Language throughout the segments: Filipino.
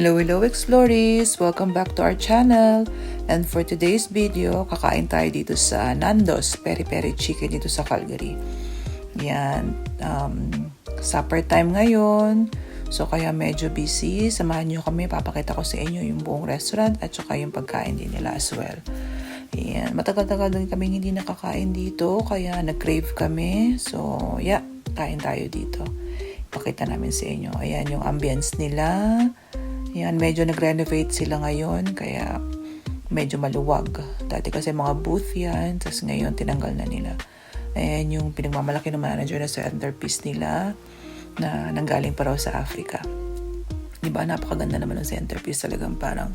Hello Explorers! Welcome back to our channel. And for today's video, kakain tayo dito sa Nando's Peri Peri Chicken dito sa Calgary. Yan, supper time ngayon. So kaya medyo busy. Samahan nyo kami, papakita ko sa inyo yung buong restaurant at saka yung pagkain din nila as well. Yan, matagal-tagal din kami hindi nakakain dito, kaya nag-crave kami. So yeah, kain tayo dito. Pakita namin sa inyo. Ayan yung ambience nila. Yan, medyo nag-renovate sila ngayon, kaya medyo maluwag. Dati kasi mga booth yan, tapos ngayon tinanggal na nila. Ayan yung pinagmamalaki ng manager na centerpiece nila na nanggaling pa raw sa Africa. Diba, napakaganda naman ng centerpiece, talagang parang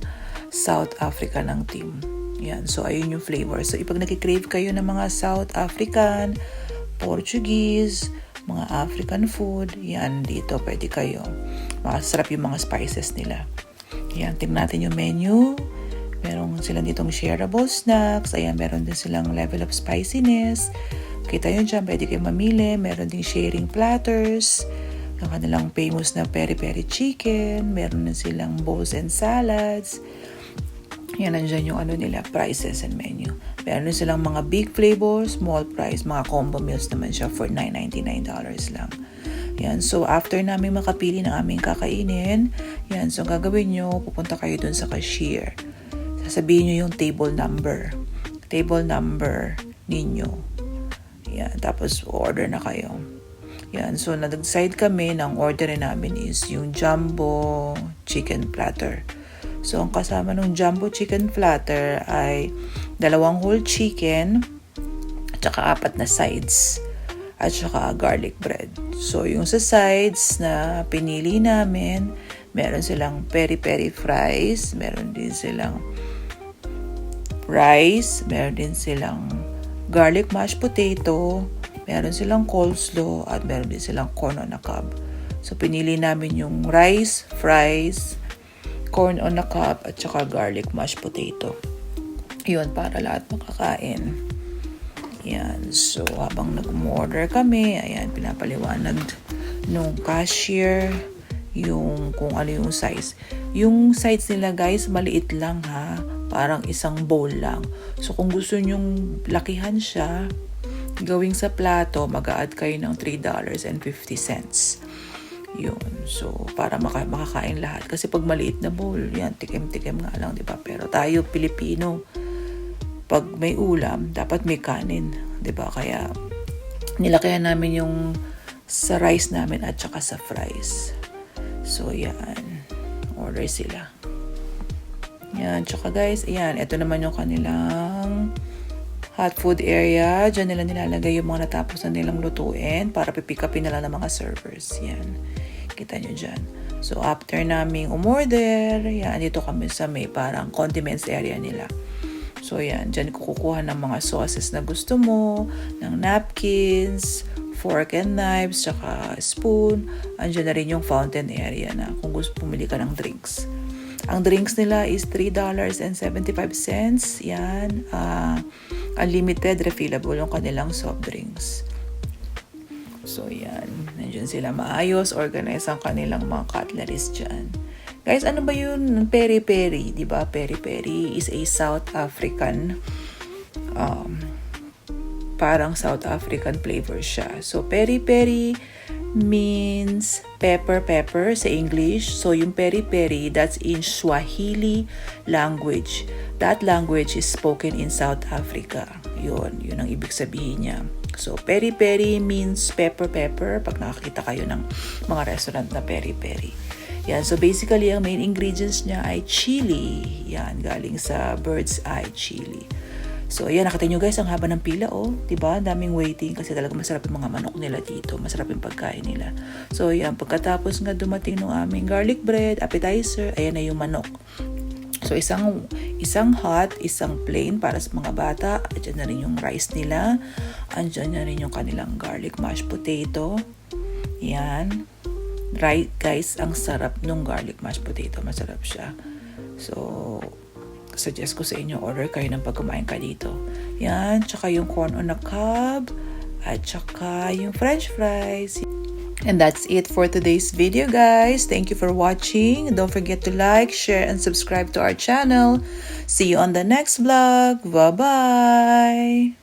South Africa ng team. Yan, so ayun yung flavor. So ipag nakikrave kayo ng mga South African, Portuguese, mga African food, yan, dito pwede kayo. Masarap yung mga spices nila. Yan, tingnan natin yung menu. Meron silang ditong shareable snacks. Ayan, meron din silang level of spiciness. Kita yun dyan, pwede kayo mamili. Meron din sharing platters. Yung kanilang famous na peri peri chicken. Meron din silang bowls and salads. Yan, nandyan yung nila, prices and menu. Meron din silang mga big flavors, small price, mga combo meals naman siya for $9.99 lang. Yan, so after namin makapili ng aming kakainin, yan, so gagawin nyo, pupunta kayo dun sa cashier. Sasabihin nyo yung table number ninyo. Yan, tapos order na kayo. Yan, so nag-decide kami ng order namin is yung jumbo chicken platter. So ang kasama ng jumbo chicken platter ay 2 whole chicken, at saka 4 na sides, at saka garlic bread. So yung sa sides na pinili namin, meron silang peri peri fries, meron din silang rice, meron din silang garlic mashed potato, meron silang coleslaw, at meron din silang corn on the cob. So pinili namin yung rice, fries, corn on the cob, at saka garlic mashed potato. Yun, para lahat makakain. Yan, so habang nag-order kami, ayan, pinapaliwanag nung cashier yung kung ano yung size. Yung size nila guys, maliit lang ha, parang isang bowl lang. So kung gusto nyong lakihan siya, gawing sa plato, mag-a-add kayo ng $3.50. Yun, so para makakain lahat. Kasi pag maliit na bowl, yan, tikim-tikim nga lang, diba? Pero tayo, Pilipino, pag may ulam, dapat may kanin, 'di ba? Kaya nilakihan namin yung sa rice namin at saka sa fries. So yan, order sila. Yan, tsaka guys, ayan, ito naman yung kanilang hot food area. Diyan nila nilalagay yung mga natapos na nilang lutuin para pipick upin nila ng mga servers. Yan, kita nyo dyan. So after naming umorder, yan, dito kami sa may parang condiments area nila. So yan, dyan kukuha ng mga sauces na gusto mo, ng napkins, fork and knives, tsaka spoon. Andyan na rin yung fountain area na kung gusto pumili ka ng drinks. Ang drinks nila is $3.75. Yan, unlimited, refillable yung kanilang soft drinks. So yan, nandiyan sila, maayos, organize ang kanilang mga cutleries dyan. Guys, ano ba yun? Peri peri, di ba? Peri peri is a South African, parang South African flavor siya. So peri peri means pepper sa English. So yung peri peri, that's in Swahili language. That language is spoken in South Africa. Yun ang ibig sabihin niya. So peri peri means pepper. Pag nakakita kayo ng mga restaurant na peri peri. Yan, so basically, ang main ingredients niya ay chili. Yan, galing sa bird's eye chili. So, ayan, nakita nyo guys, ang haba ng pila, oh. Diba? Daming waiting kasi talaga masarap yung mga manok nila dito. Masarap yung pagkain nila. So, ayan, pagkatapos nga dumating ng aming garlic bread, appetizer, ayan na yung manok. So, isang hot, isang plain para sa mga bata. Andyan na rin yung rice nila. Andyan na rin yung kanilang garlic mashed potato. Yan. Right guys, ang sarap nung garlic mashed potato, masarap siya. So suggest ko sa inyo, order kayo ng pag kumain ka dito. Yan, tsaka yung corn on the cob, at tsaka yung french fries. And that's it for today's video, guys. Thank you for watching. Don't forget to like, share, and subscribe to our channel. See you on the next vlog. Bye-bye!